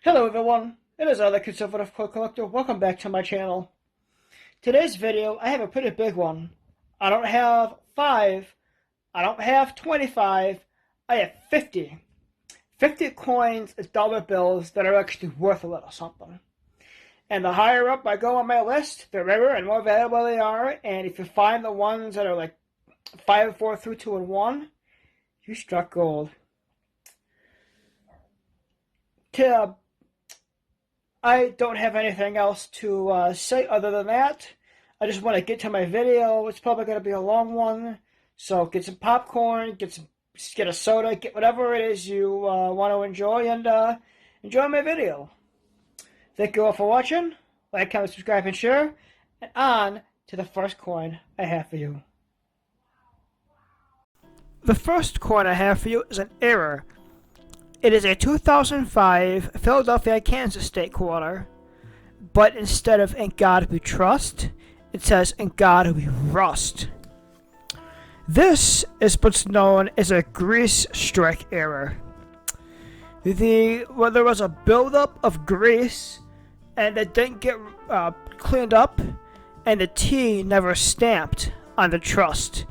Hello everyone, it is the Conservative Coin Collector. Welcome back to my channel. Today's video, I have a pretty big one. I don't have 5, I don't have 25, I have 50. 50 coins as dollar bills that are actually worth a little something. And the higher up I go on my list, the rarer and more valuable they are. And if you find the ones that are like 5, 4, 3, 2, and 1, you struck gold. I don't have anything else to say other than that. I just want to get to my video. It's probably going to be a long one. So get some popcorn, get a soda, get whatever it is you want to enjoy, and enjoy my video. Thank you all for watching. Like, comment, subscribe, and share. And on to the first coin I have for you. The first coin I have for you is an error. It is a 2005 Philadelphia, Kansas State quarter, but instead of "In God We Trust," it says "In God We Rust." This is what's known as a grease strike error. There was a buildup of grease, and it didn't get cleaned up, and the T never stamped on the trust.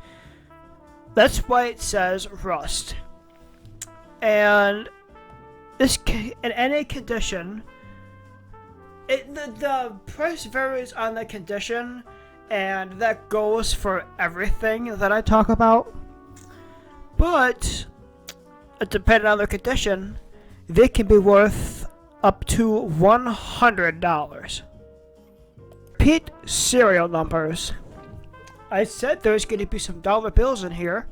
That's why it says rust. And this, in any condition, the price varies on the condition, and that goes for everything that I talk about. But depending on the condition, they can be worth up to $100. Repeat serial numbers. I said there's going to be some dollar bills in here,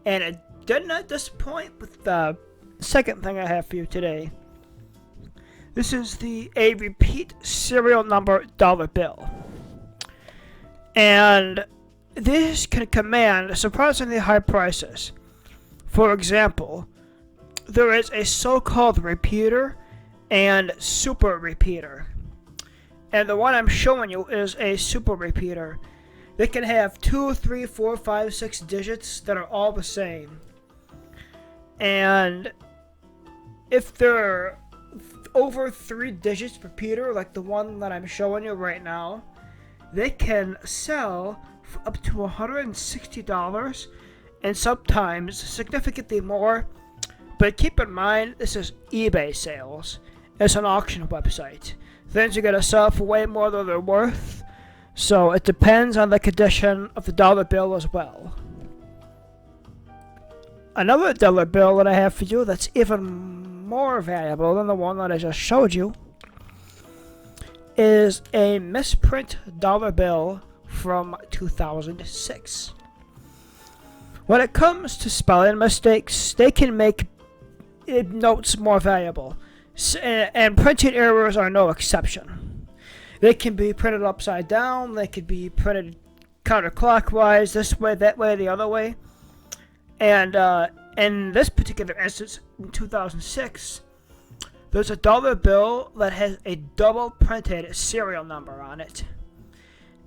and it did not disappoint with the second thing I have for you today. This is a repeat serial number dollar bill. And this can command surprisingly high prices. For example, there is a so-called repeater and super repeater. And the one I'm showing you is a super repeater. They can have 2, 3, 4, 5, 6 digits that are all the same. And if they're over 3 digits repeater, like the one that I'm showing you right now, they can sell for up to $160 and sometimes significantly more. But keep in mind, this is eBay sales. It's an auction website. Things are going to sell for way more than they're worth. So it depends on the condition of the dollar bill as well. Another dollar bill that I have for you that's even more valuable than the one that I just showed you is a misprint dollar bill from 2006. When it comes to spelling mistakes, they can make notes more valuable, and printing errors are no exception. They can be printed upside down, they could be printed counterclockwise, this way, that way, the other way. And in this particular instance, in 2006, there's a dollar bill that has a double printed serial number on it.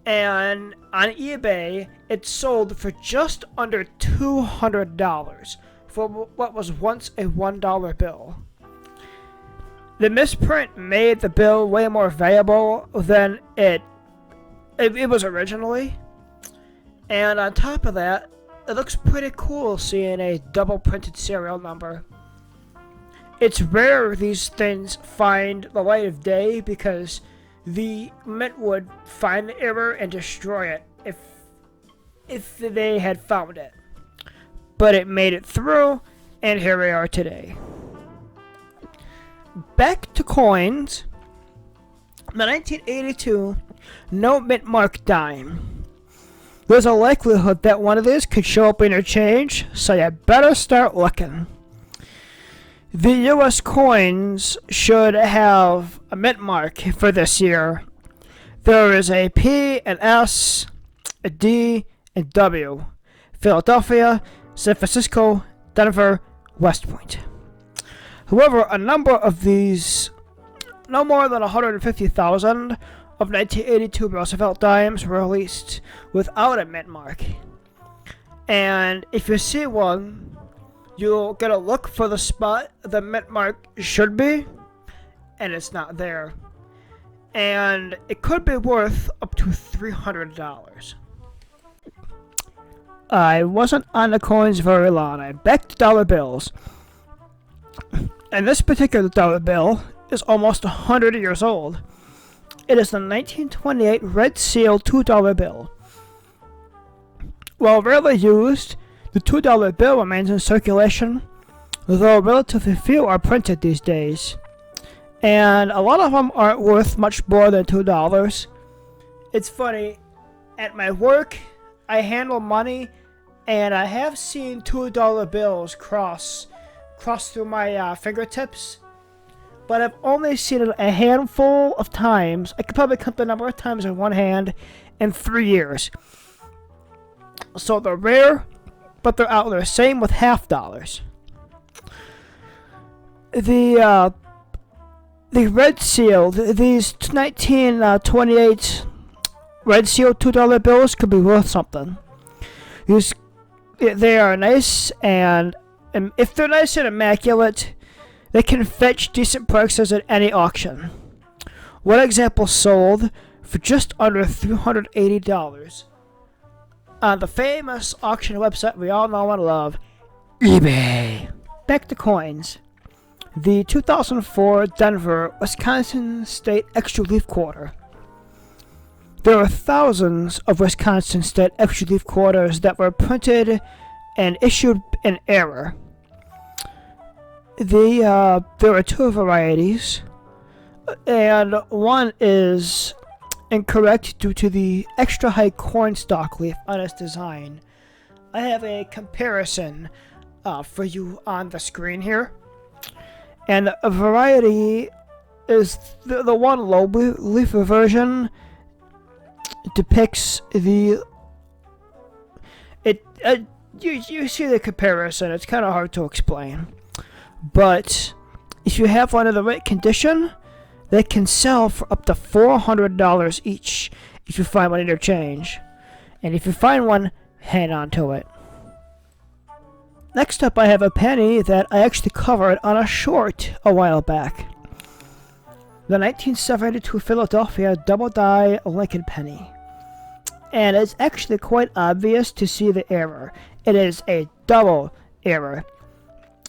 And on eBay, it sold for just under $200 for what was once a $1 bill. The misprint made the bill way more valuable than it was originally. And on top of that, it looks pretty cool seeing a double printed serial number. It's rare these things find the light of day because the mint would find the error and destroy it if they had found it. But it made it through, and here we are today. Back to coins. The 1982 no mint mark dime. There's a likelihood that one of these could show up in your change, so you better start looking. The US coins should have a mint mark for this year. There is a P, an S, a D, and W. Philadelphia, San Francisco, Denver, West Point. However, a number of these, no more than 150,000 of 1982 Roosevelt dimes were released without a mint mark. And if you see one, you'll get a look for the spot the mint mark should be, and it's not there. And it could be worth up to $300. I wasn't on the coins very long. I backed dollar bills. And this particular dollar bill is almost 100 years old. It is the 1928 Red Seal $2 bill. While rarely used, the $2 bill remains in circulation, though relatively few are printed these days. And a lot of them aren't worth much more than $2. It's funny, at my work, I handle money, and I have seen $2 bills cross through my fingertips, but I've only seen it a handful of times. I could probably count the number of times in one hand in 3 years. So they're rare, but they're out there. Same with half dollars. The Red Seal, these 1928 Red Seal $2 bills could be worth something. They are nice, and if they're nice and immaculate, they can fetch decent prices at any auction. One example sold for just under $380 on the famous auction website we all know and love, eBay. Back to coins. The 2004 Denver, Wisconsin State Extra Leaf Quarter. There are thousands of Wisconsin State Extra Leaf Quarters that were printed and issued in error. There are two varieties, and one is incorrect due to the extra high coin stock leaf on its design. I have a comparison for you on the screen here, and a variety is the one low leaf version depicts you see the comparison. It's kind of hard to explain, but if you have one in the right condition, they can sell for up to $400 each if you find one in your change. And if you find one, hang on to it. Next up, I have a penny that I actually covered on a short a while back. The 1972 Philadelphia Double Die Lincoln penny. And it's actually quite obvious to see the error. It is a double error.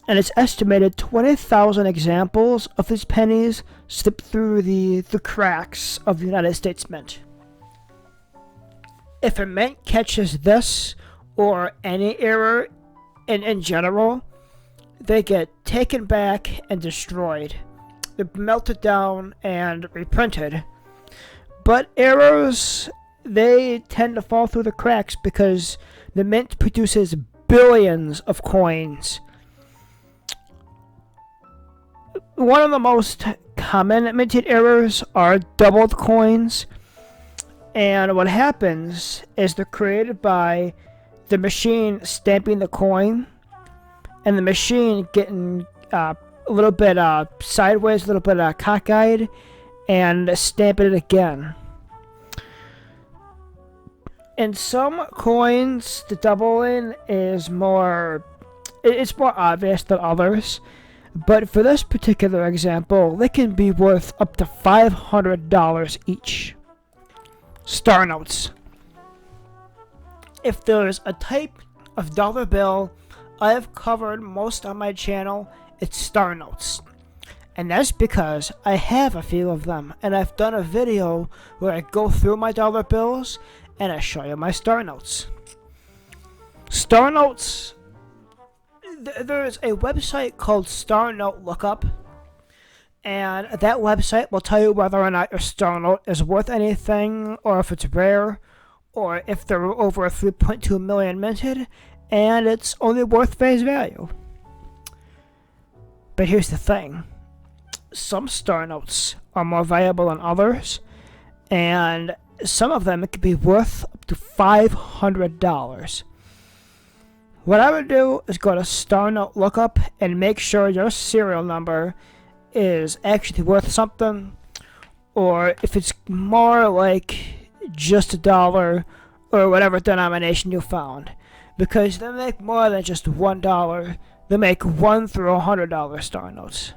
And it's estimated 20,000 examples of these pennies slip through the cracks of the United States Mint. If a mint catches this, or any error in general, they get taken back and destroyed. They're melted down and reprinted. But errors, they tend to fall through the cracks because the mint produces billions of coins. One of the most common minted errors are doubled coins, and what happens is they're created by the machine stamping the coin, and the machine getting a little bit sideways, a little bit cockeyed, and stamping it again. In some coins, the doubling is more obvious than others. But for this particular example, they can be worth up to $500 each. Star notes. If there's a type of dollar bill I have covered most on my channel, it's star notes. And that's because I have a few of them, and I've done a video where I go through my dollar bills and I show you my star notes. Star notes. There's a website called Star Note Lookup, and that website will tell you whether or not your star note is worth anything, or if it's rare, or if there are over 3.2 million minted, and it's only worth face value. But here's the thing. Some star notes are more valuable than others, and some of them could be worth up to $500. What I would do is go to Star Note Lookup and make sure your serial number is actually worth something, or if it's more like just $1 or whatever denomination you found, because they make more than just $1. They make $1 through $100 star notes.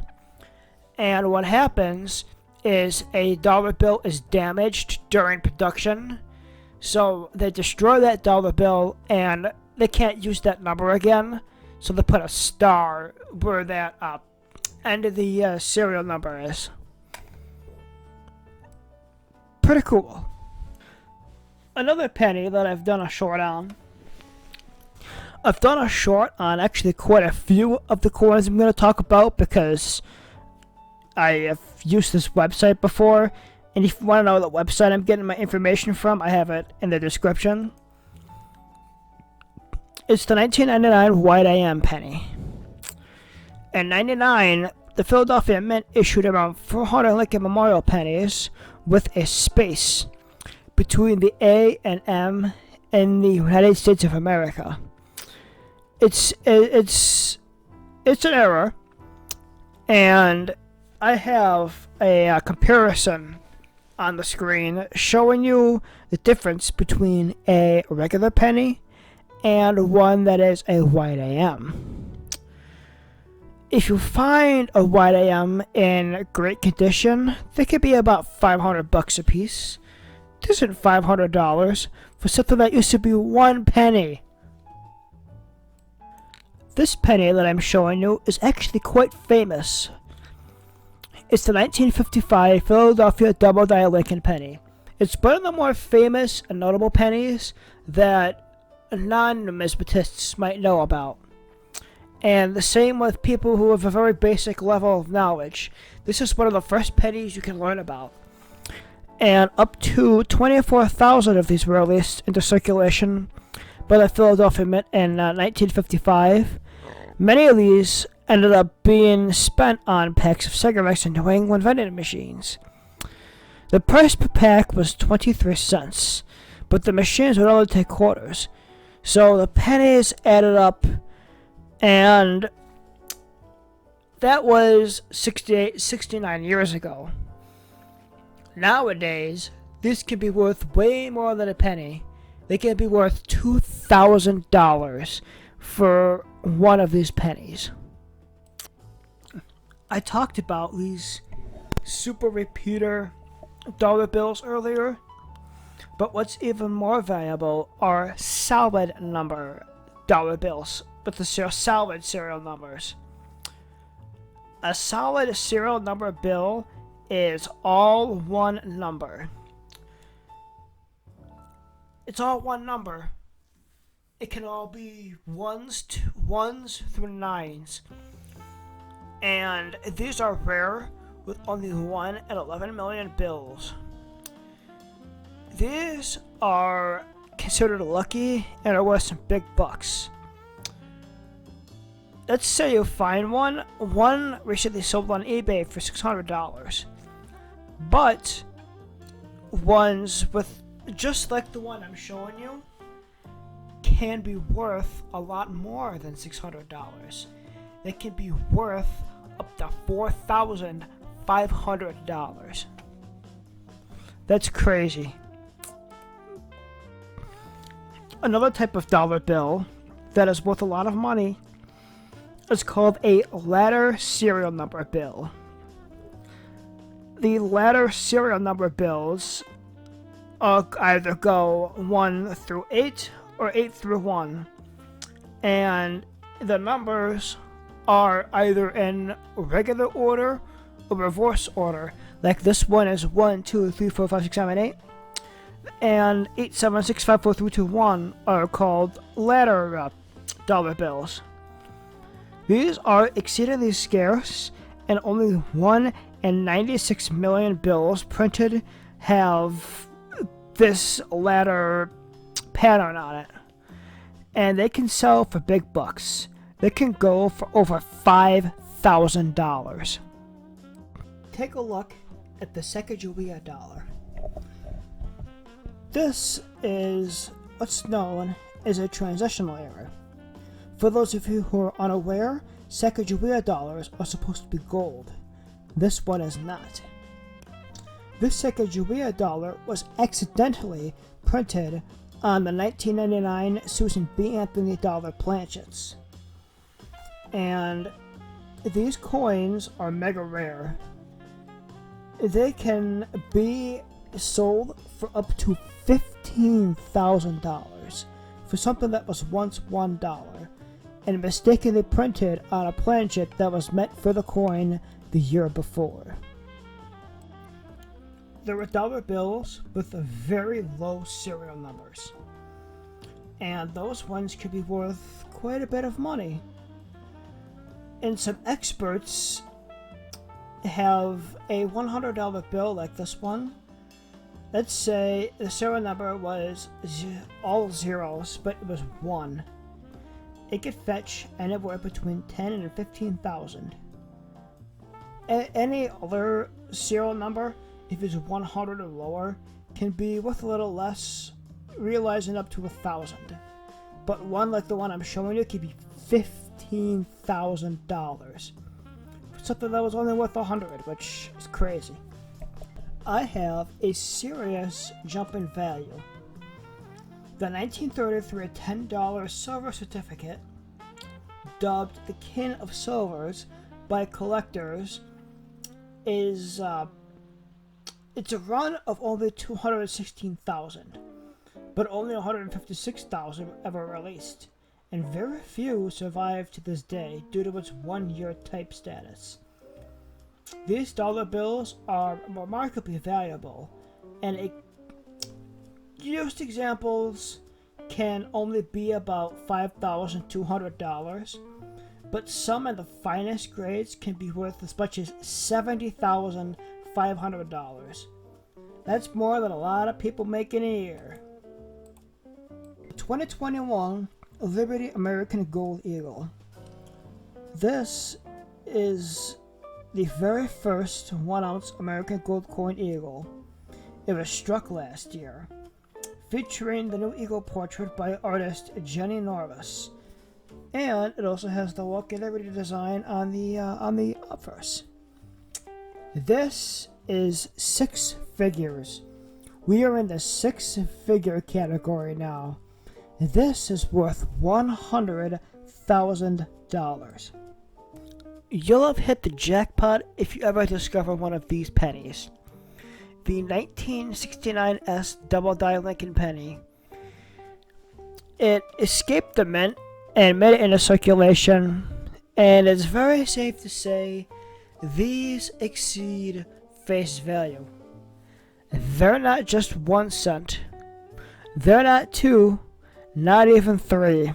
And what happens is a dollar bill is damaged during production, so they destroy that dollar bill and they can't use that number again, so they put a star where that end of the serial number is. Pretty cool. Another penny that I've done a short on. I've done a short on actually quite a few of the coins I'm going to talk about because I have used this website before, and if you want to know the website I'm getting my information from, I have it in the description. It's the 1999 White AM penny. In 99, the Philadelphia Mint issued around 400 Lincoln Memorial pennies with a space between the A and M in the United States of America. It's an error, and I have a comparison on the screen showing you the difference between a regular penny and one that is a White AM. If you find a White AM in great condition, they could be about $500 a piece. This isn't $500 for something that used to be 1 penny. This penny that I'm showing you is actually quite famous. It's the 1955 Philadelphia Double Die Lincoln penny. It's one of the more famous and notable pennies that non-numismatists might know about. And the same with people who have a very basic level of knowledge. This is one of the first pennies you can learn about. And up to 24,000 of these were released into circulation by the Philadelphia Mint in 1955. Many of these ended up being spent on packs of cigarettes in New England vending machines. The price per pack was 23 cents, but the machines would only take quarters. So the pennies added up, and that was 69 years ago. Nowadays, this can be worth way more than a penny. They can be worth $2,000 for one of these pennies. I talked about these super repeater dollar bills earlier, but what's even more valuable are solid number dollar bills, but the solid serial numbers. A solid serial number bill is all one number. It's all one number. It can all be ones through nines. And these are rare, with only 1 in 11 million bills. These are considered lucky and are worth some big bucks. Let's say you find one. One recently sold on eBay for $600. But ones with just like the one I'm showing you can be worth a lot more than $600. They can be worth up to $4,500. That's crazy. Another type of dollar bill that is worth a lot of money is called a ladder serial number bill. The ladder serial number bills either go 1 through 8 or 8 through 1, and the numbers are either in regular order or reverse order. Like this one is 1, 2, 3, 4, 5, 6, 7, 8, and 8, 7, 6, 5, 4, 3, 2, 1 are called ladder dollar bills. These are exceedingly scarce, and only 1 in 96 million bills printed have this ladder pattern on it. And they can sell for big bucks. They can go for over $5,000. Take a look at the Sacagawea dollar. This is what's known as a transitional error. For those of you who are unaware, Sacagawea dollars are supposed to be gold. This one is not. This Sacagawea dollar was accidentally printed on the 1999 Susan B. Anthony dollar planchets. And these coins are mega rare. They can be sold for up to $15,000 for something that was once $1 and mistakenly printed on a planchet that was meant for the coin the year before. There were dollar bills with very low serial numbers, and those ones could be worth quite a bit of money. And some experts have a $100 bill like this one. Let's say the serial number was all zeros, but it was 1. It could fetch anywhere between 10 and 15,000. Any other serial number, if it's 100 or lower, can be worth a little less, realizing up to 1,000. But one like the one I'm showing you could be $15,000 for something that was only worth 100, which is crazy. I have a serious jump in value. The 1933 $10 silver certificate, dubbed the King of Silvers by collectors, is it's a run of only 216,000, but only 156,000 ever released, and very few survive to this day due to its one-year type status. These dollar bills are remarkably valuable, and used examples can only be about $5,200, but some in the finest grades can be worth as much as $70,500. That's more than a lot of people make in a year. 2021 Liberty American Gold Eagle. This is the very first 1-ounce American Gold Coin Eagle. It was struck last year, featuring the new eagle portrait by artist Jenny Norris, and it also has the Lucky Liberty design on the obverse. This is 6 figures. We are in the 6-figure category now. This is worth $100,000. You'll have hit the jackpot if you ever discover one of these pennies. The 1969S Double Die Lincoln penny. It escaped the mint and made it into circulation, and it's very safe to say these exceed face value. They're not just 1 cent. They're not 2, not even 3.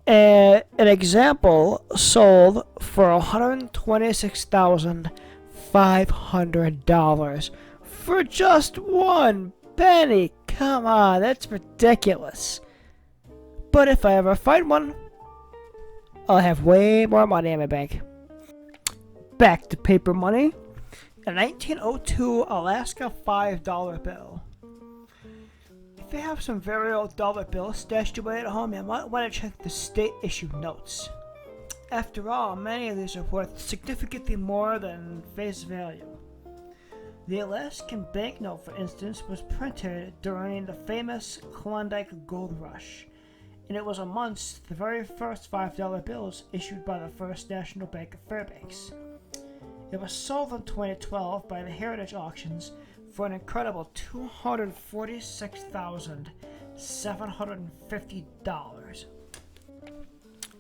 An example sold for $126,500 for just 1 penny. Come on, that's ridiculous. But if I ever find one, I'll have way more money in my bank. Back to paper money. A 1902 Alaska $5 bill. If you have some very old dollar bills stashed away at home, you might want to check the state-issued notes. After all, many of these are worth significantly more than face value. The Alaskan banknote, for instance, was printed during the famous Klondike Gold Rush, and it was amongst the very first $5 bills issued by the First National Bank of Fairbanks. It was sold in 2012 by the Heritage Auctions for an incredible $246,750.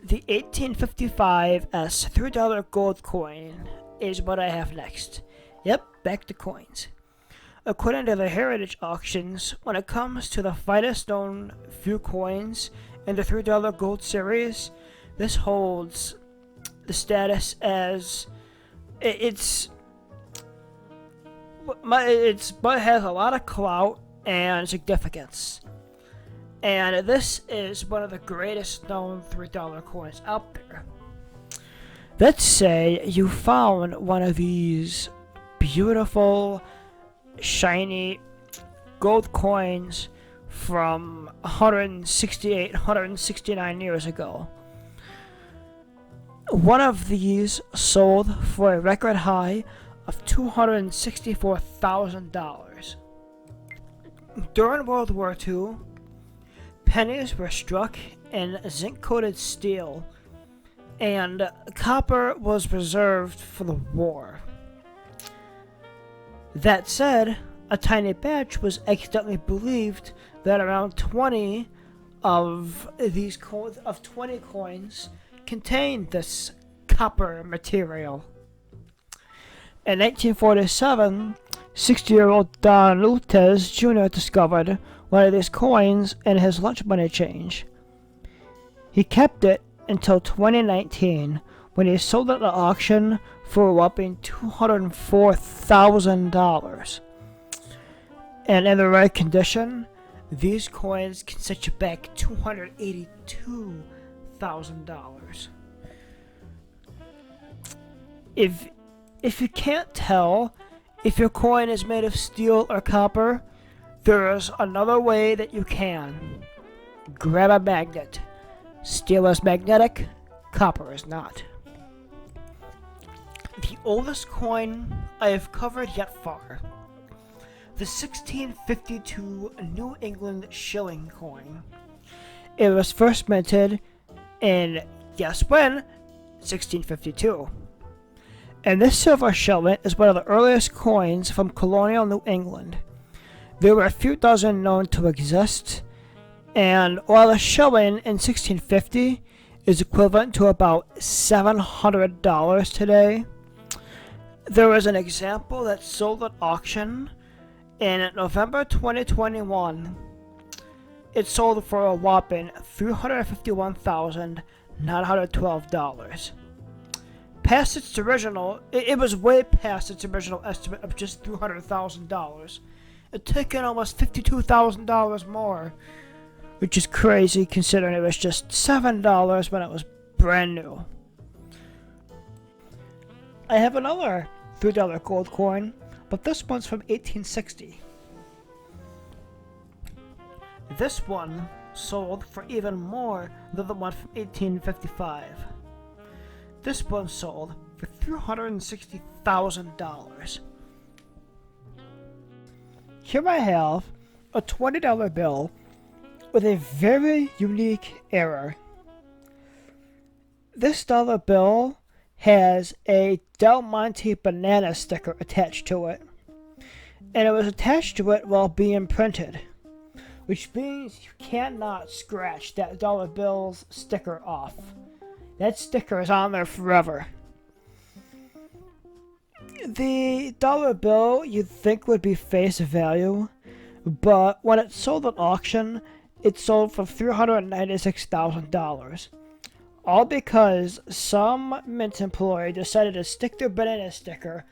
The 1855S $3 gold coin is what I have next. Yep, back to coins. According to the Heritage Auctions, when it comes to the finest known few coins in the $3 gold series, this holds the status as it has a lot of clout and significance. And this is one of the greatest known $3 coins out there. Let's say you found one of these beautiful, shiny gold coins from 169 years ago. One of these sold for a record high of $264,000. During World War II, pennies were struck in zinc-coated steel, and copper was reserved for the war. That said, a tiny batch was accidentally believed that around 20 of 20 coins contained this copper material. In 1947, 60-year-old Don Lutez Jr. discovered one of these coins in his lunch money change. He kept it until 2019, when he sold it at auction for a whopping $204,000. And in the right condition, these coins can set you back $282,000. If you can't tell if your coin is made of steel or copper, there is another way that you can. Grab a magnet. Steel is magnetic, copper is not. The oldest coin I have covered yet far. The 1652 New England shilling coin. It was first minted in, guess when? 1652. And this silver shilling is one of the earliest coins from colonial New England. There were a few dozen known to exist, and while a shilling in 1650 is equivalent to about $700 today, there was an example that sold at auction in November 2021. It sold for a whopping $351,912. Past its original, it was way past its original estimate of just $300,000. It took in almost $52,000 more, which is crazy considering it was just $7 when it was brand new. I have another $3 gold coin, but this one's from 1860. This one sold for even more than the one from 1855. This one sold for $360,000. Here I have a $20 bill with a very unique error. This dollar bill has a Del Monte banana sticker attached to it, and it was attached to it while being printed, which means you cannot scratch that dollar bill's sticker off. That sticker is on there forever. The dollar bill you'd think would be face value, but when it sold at auction, it sold for $396,000. All because some mint employee decided to stick their banana sticker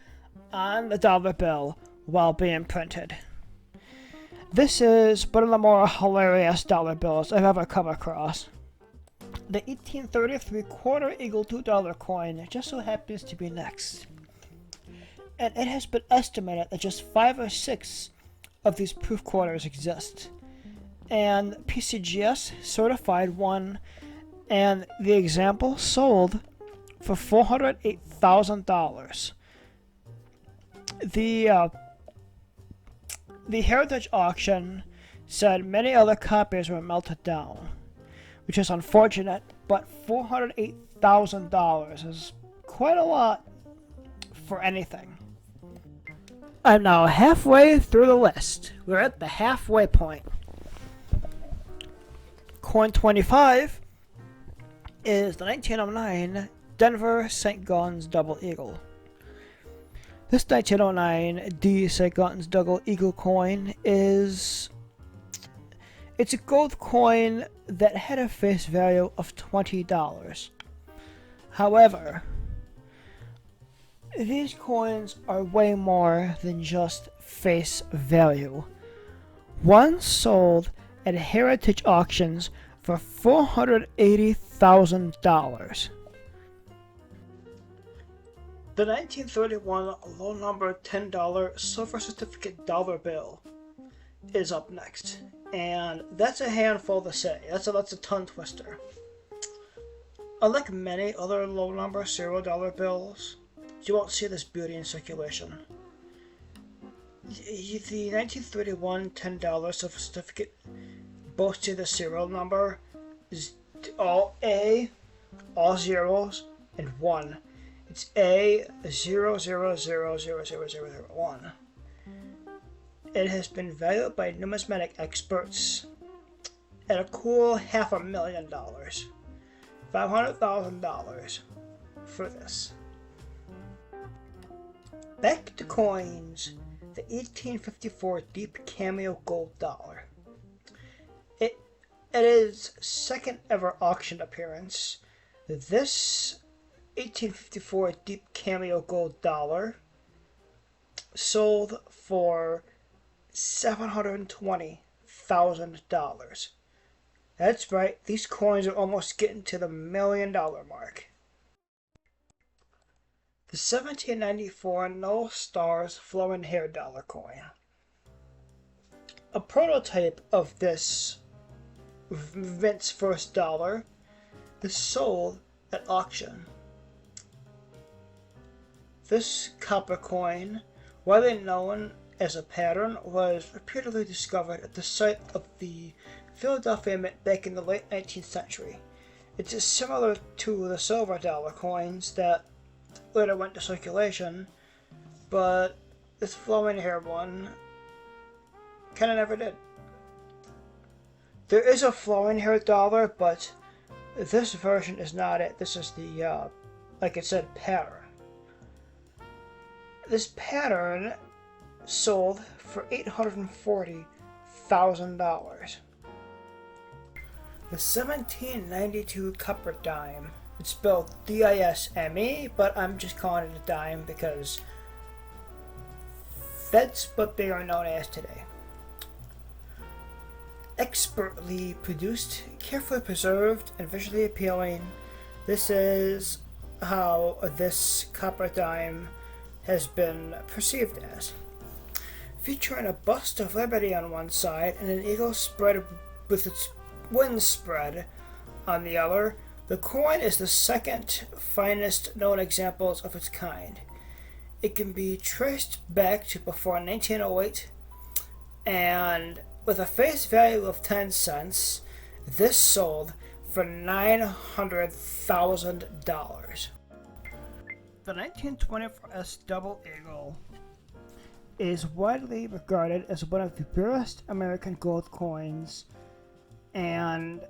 on the dollar bill while being printed. This is one of the more hilarious dollar bills I've ever come across. The 1833 quarter eagle $2 coin just so happens to be next. And it has been estimated that just 5 or 6 of these proof quarters exist. And PCGS certified one, and the example sold for $408,000. The Heritage auction said many other copies were melted down, which is unfortunate, but $408,000 is quite a lot for anything. I'm now halfway through the list. We're at the halfway point. Coin 25 is the 1909 Denver St. Gaudens Double Eagle. This 1909 D. St. Gaudens Double Eagle coin it's a gold coin that had a face value of $20. However, these coins are way more than just face value. One sold at heritage auctions for $480,000. The 1931 low number $10 silver certificate dollar bill is up next, and that's a handful to say. That's a tongue twister. Unlike many other low number $0 bills, you won't see this beauty in circulation. The 1931 $10 silver certificate boasting the serial number is all A all zeros, and 1. It's A00000001. It has been valued by numismatic experts at a cool $500,000, $500,000 for this. Back to coins, the 1854 Deep Cameo Gold Dollar. It is second ever auction appearance. This 1854 Deep Cameo Gold Dollar sold for $720,000. That's right, these coins are almost getting to the $1 million mark. The 1794 Noel Stars Flowing Hair Dollar coin. A prototype of this Vince's first dollar is sold at auction. This copper coin, widely known as a pattern, was repeatedly discovered at the site of the Philadelphia Mint back in the late 19th century. It is similar to the silver dollar coins that later went to circulation, but this flowing hair one kinda never did. There is a flowing hair dollar, but this version is not it. This is the, like it said, pattern. This pattern sold for $840,000. The 1792 copper dime. It's spelled D-I-S-M-E, but I'm just calling it a dime because that's what they are known as today. Expertly produced, carefully preserved, and visually appealing, this is how this copper dime has been perceived as. Featuring a bust of Liberty on one side and an eagle spread with its wings spread on the other, the coin is the second finest known examples of its kind. It can be traced back to before 1908, and with a face value of 10 cents, this sold for $900,000. The 1924S Double Eagle is widely regarded as one of the purest American gold coins and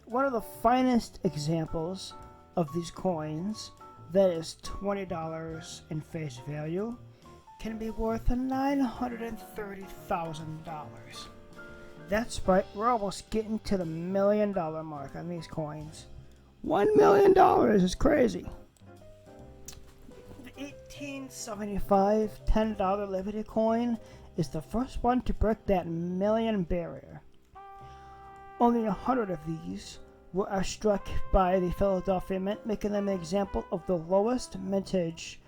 one of the finest examples of these coins, that is $20 in face value, can be worth $930,000. That's right, we're almost getting to the $1 million mark on these coins. $1 million is crazy. The 1875 $10 Liberty coin is the first one to break that million barrier. Only 100 of these were struck by the Philadelphia Mint, making them an example of the lowest mintage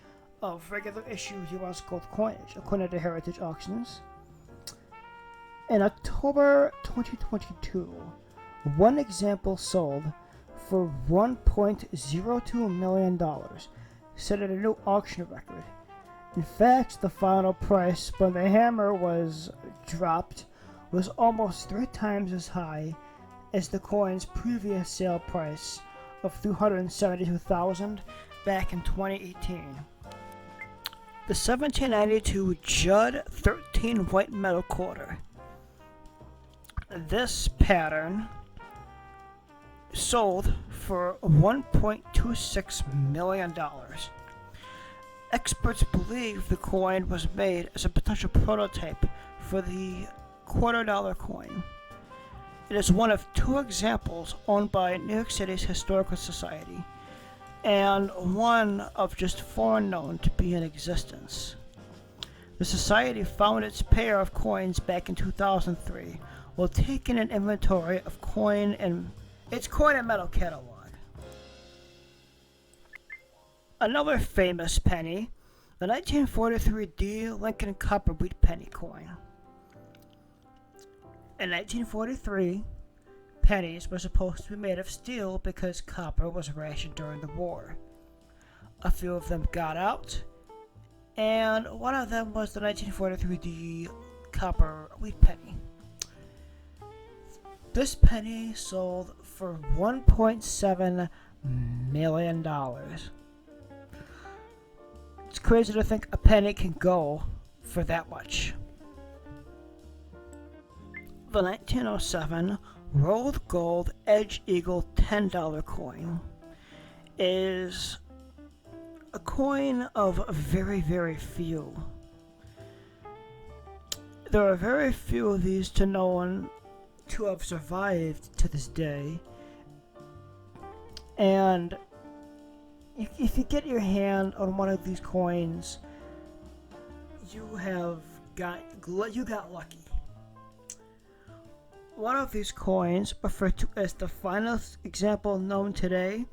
of regular issue U.S. gold coinage, according to Heritage Auctions. In October 2022, one example sold for $1.02 million, setting a new auction record. In fact, the final price when the hammer was dropped was almost 3 times as high as the coin's previous sale price of $272,000 back in 2018. The 1792 Judd 13 white metal quarter. This pattern sold for $1.26 million. Experts believe the coin was made as a potential prototype for the $quarter coin. It is one of 2 examples owned by New York City's Historical Society, and one of just 4 known to be in existence. The Society found its pair of coins back in 2003 while taking an inventory of its coin and metal catalog. Another famous penny, the 1943 D. Lincoln Copper Wheat Penny coin. In 1943, pennies were supposed to be made of steel because copper was rationed during the war. A few of them got out, and one of them was the 1943 D. Copper Wheat Penny. This penny sold for $1.7 million. It's crazy to think a penny can go for that much. The 1907 rolled gold Edge Eagle $10 coin is a coin of very, very few. There are very few of these known to have survived to this day, and if you get your hand on one of these coins, you got lucky. One of these coins, referred to as the finest example known today,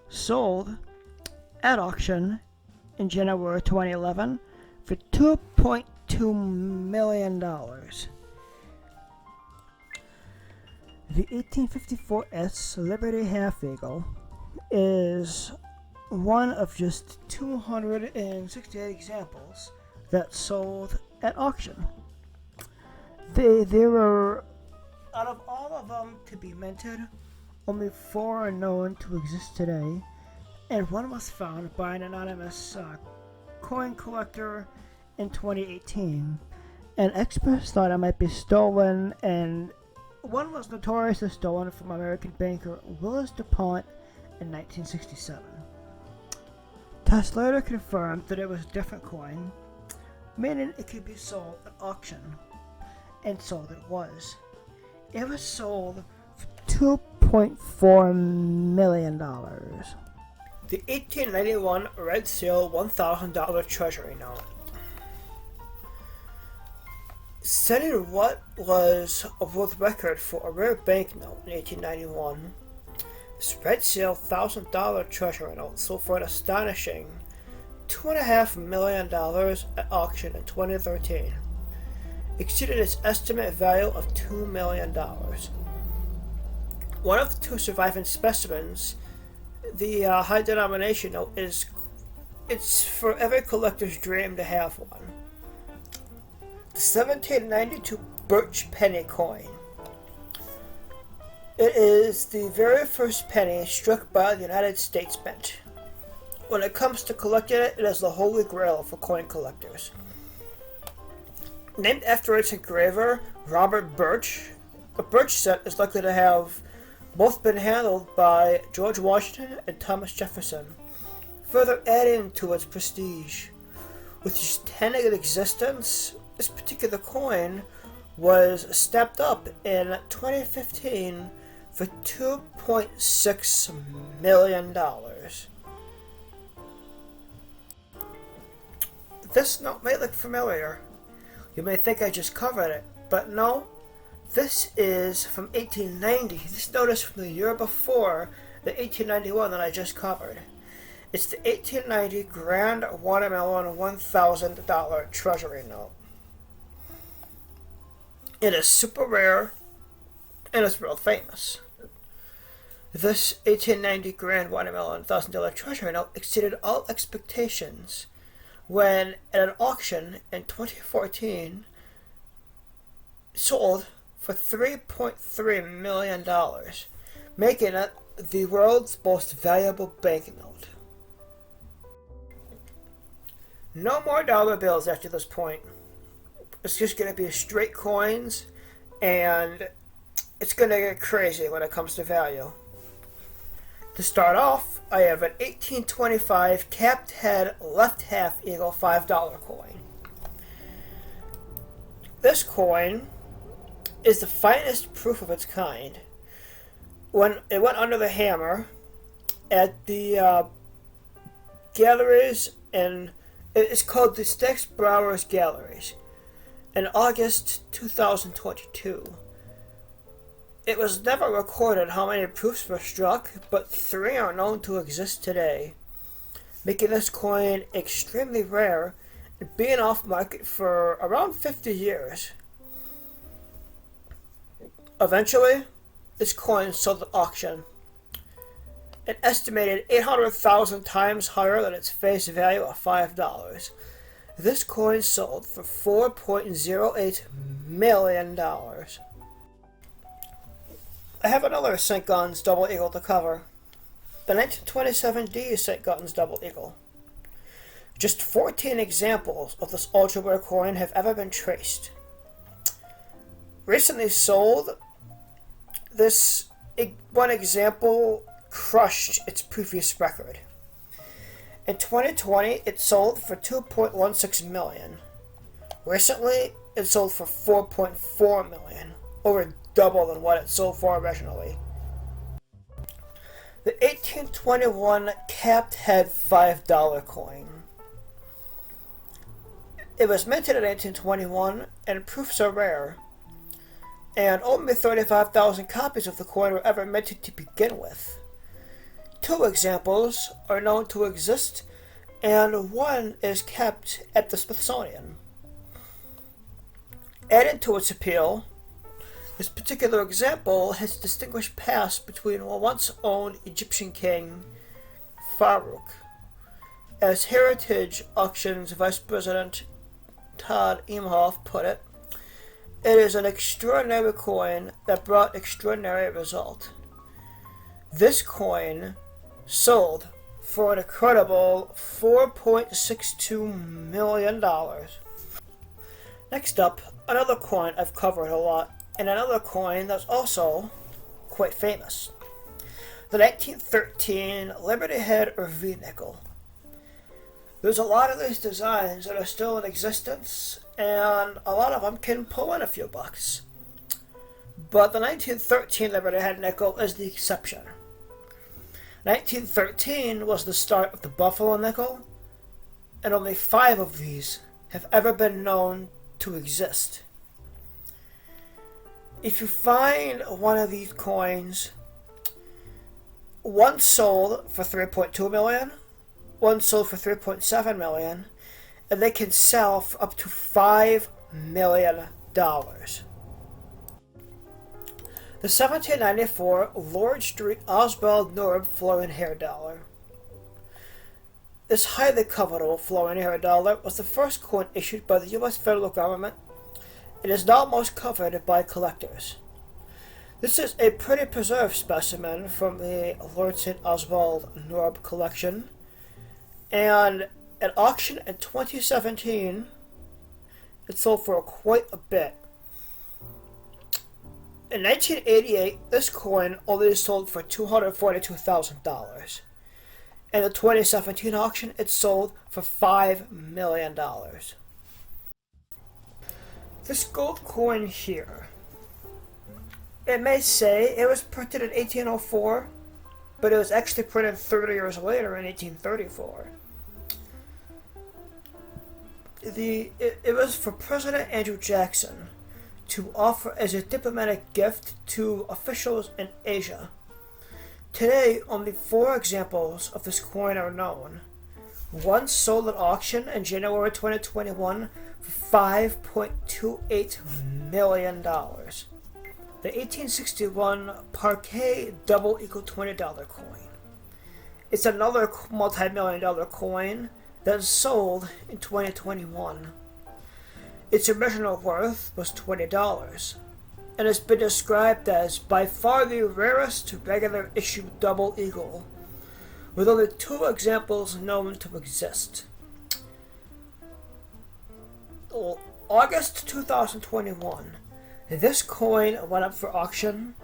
sold at auction in January 2011 for $2.2 million. The 1854 S Liberty Half Eagle is one of just 268 examples that sold at auction. There were, out of all of them to be minted, only 4 are known to exist today, and one was found by an anonymous coin collector in 2018. And experts thought it might be stolen, and one was notoriously stolen from American banker Willis DuPont in 1967. Tests later confirmed that it was a different coin, meaning it could be sold at auction, and so it was. It was sold for $2.4 million. The 1891 Red Seal $1,000 Treasury note. Setting what was a world record for a rare banknote in 1891, this Red Seal $1,000 Treasury note sold for an astonishing $2.5 million at auction in 2013, exceeded its estimated value of $2 million. One of the 2 surviving specimens, the high denomination note, it's for every collector's dream to have one. The 1792 Birch penny coin. It is the very first penny struck by the United States Mint. When it comes to collecting it, it is the holy grail for coin collectors. Named after its engraver, Robert Birch, the Birch set is likely to have both been handled by George Washington and Thomas Jefferson, further adding to its prestige. With just 10 in existence, this particular coin was stepped up in 2015 for $2.6 million. This note may look familiar. You may think I just covered it, but no. This is from 1890. This note is from the year before the 1891 that I just covered. It's the 1890 Grand Watermelon $1,000 Treasury note. It is super rare, and it's real famous. This 1890 Grand Watermelon $1,000 Treasury note exceeded all expectations when, at an auction in 2014, sold for $3.3 million, making it the world's most valuable banknote. No more dollar bills after this point. It's just going to be straight coins, and it's going to get crazy when it comes to value. To start off, I have an 1825 capped head left half eagle $5 coin. This coin is the finest proof of its kind. When it went under the hammer at the galleries, and it's called the Stax Bowers Galleries, in August 2022. It was never recorded how many proofs were struck, but 3 are known to exist today, making this coin extremely rare and being off market for around 50 years. Eventually, this coin sold at auction, an estimated 800,000 times higher than its face value of $5. This coin sold for $4.08 million. I have another St. Gaudens double eagle to cover. The 1927 D St. Gaudens double eagle. Just 14 examples of this ultra rare coin have ever been traced. Recently sold, this one example crushed its previous record. In 2020, it sold for $2.16 million. Recently, it sold for $4.4 million, over double than what it sold for originally. The 1821 capped head $5 coin. It was minted in 1821, and proofs are rare, and only 35,000 copies of the coin were ever minted to begin with. 2 examples are known to exist, and one is kept at the Smithsonian. Added to its appeal, this particular example has a distinguished past between a once-owned Egyptian king, Farouk. As Heritage Auctions Vice President Todd Imhoff put it, it is an extraordinary coin that brought extraordinary result. This coin sold for an incredible $4.62 million. Next up, another coin I've covered a lot, and another coin that's also quite famous. The 1913 Liberty Head or V-nickel. There's a lot of these designs that are still in existence, and a lot of them can pull in a few bucks. But the 1913 Liberty Head nickel is the exception. 1913 was the start of the Buffalo nickel, and only 5 of these have ever been known to exist. If you find one of these coins, one sold for $3.2 million, one sold for $3.7 million, and they can sell for up to $5 million. The 1794 Lord Street Oswald Norb flowing hair dollar. This highly covetable flowing hair dollar was the first coin issued by the U.S. federal government. It is now most coveted by collectors. This is a pretty preserved specimen from the Lord St. Oswald Norb collection, and at auction in 2017, it sold for quite a bit. In 1988, this coin only sold for $242,000. In the 2017 auction, it sold for $5 million. This gold coin here, it may say it was printed in 1804, but it was actually printed 30 years later in 1834. It was for President Andrew Jackson to offer as a diplomatic gift to officials in Asia. Today, only 4 examples of this coin are known. One sold at auction in January 2021 for $5.28 million. The 1861 Parquet double equal $20 coin. It's another multi-million dollar coin that sold in 2021. Its original worth was $20, and has been described as by far the rarest regular issue double eagle, with only 2 examples known to exist. August 2021, this coin went up for auction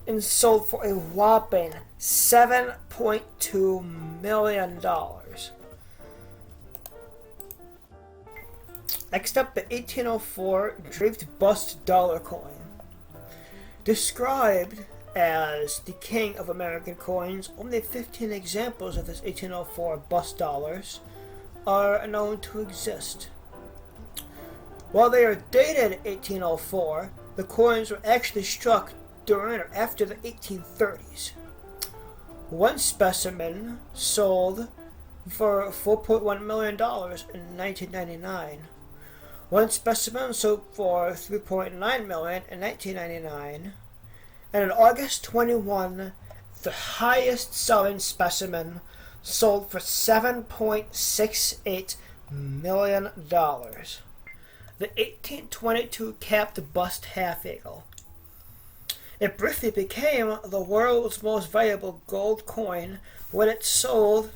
and sold for a whopping $7.2 million. Next up, the 1804 draped bust dollar coin. Described as the king of American coins, only 15 examples of this 1804 bust dollars are known to exist. While they are dated 1804, the coins were actually struck during or after the 1830s. One specimen sold for $4.1 million in 1999. One specimen sold for $3.9 million in 1999, and in August 21, the highest selling specimen sold for $7.68 million. The 1822 capped bust half eagle. It briefly became the world's most valuable gold coin when it sold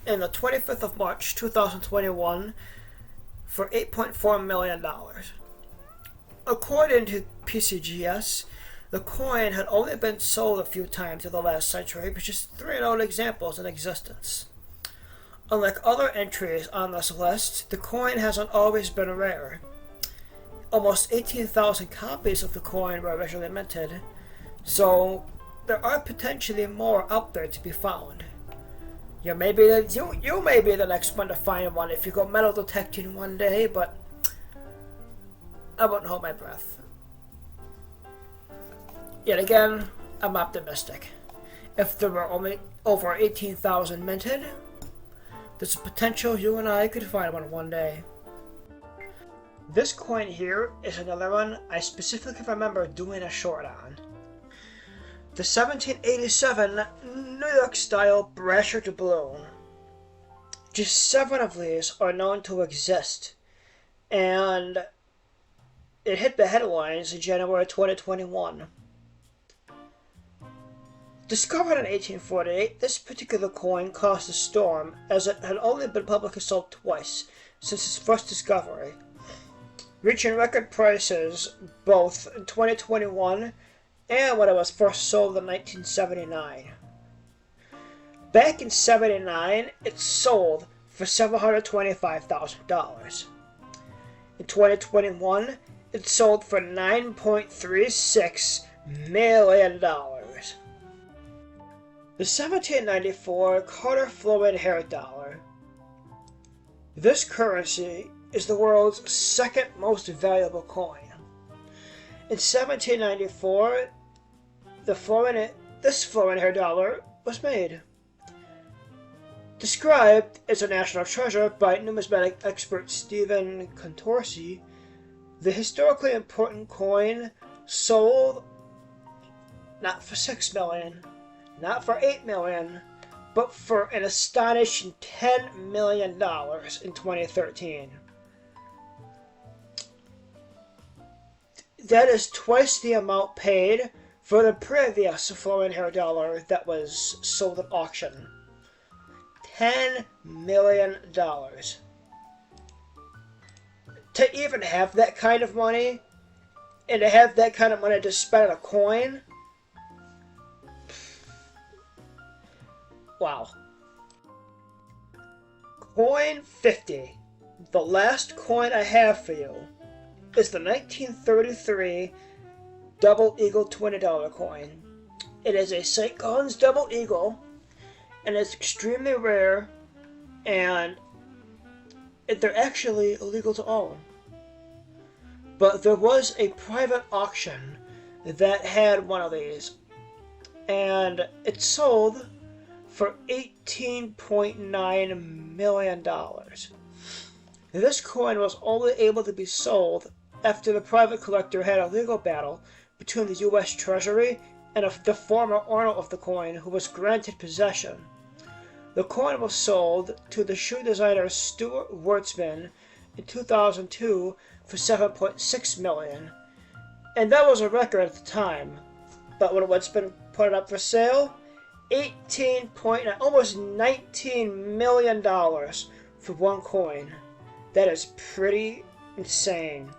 on the 25th of March 2021 for $8.4 million. According to PCGS, the coin had only been sold a few times in the last century, with just 3 known examples in existence. Unlike other entries on this list, the coin hasn't always been rare. Almost 18,000 copies of the coin were originally minted, so there are potentially more out there to be found. You may be the next one to find one if you go metal detecting one day, but I wouldn't hold my breath. Yet again, I'm optimistic. If there were only over 18,000 minted, there's a potential you and I could find one day. This coin here is another one I specifically remember doing a short on. The 1787 New York style Brasher doubloon. Just 7 of these are known to exist, and it hit the headlines in January 2021. Discovered in 1848, this particular coin caused a storm as it had only been publicly sold twice since its first discovery, reaching record prices both in 2021 and when it was first sold in 1979. Back in '79, it sold for $725,000. In 2021, it sold for $9.36 million. The 1794 Carter Flowing Hair Dollar. This currency is the world's second most valuable coin. In 1794, this flowing hair dollar was made. Described as a national treasure by numismatic expert Stephen Contorsi, the historically important coin sold not for $6 million, not for $8 million, but for an astonishing $10 million in 2013. That is twice the amount paid for the previous flowing hair dollar that was sold at auction. $10 million. To even have that kind of money, and to have that kind of money to spend on a coin, wow. Coin 50, the last coin I have for you, is the 1933 Double Eagle $20 coin. It is a St. Gaudens Double Eagle, and it's extremely rare, and they're actually illegal to own. But there was a private auction that had one of these, and it sold for $18.9 million. This coin was only able to be sold after the private collector had a legal battle between the U.S. Treasury and the former owner of the coin, who was granted possession. The coin was sold to the shoe designer Stuart Weitzman in 2002 for $7.6 million, and that was a record at the time. But when Weitzman put it up for sale, almost $19 million for one coin. That is pretty insane.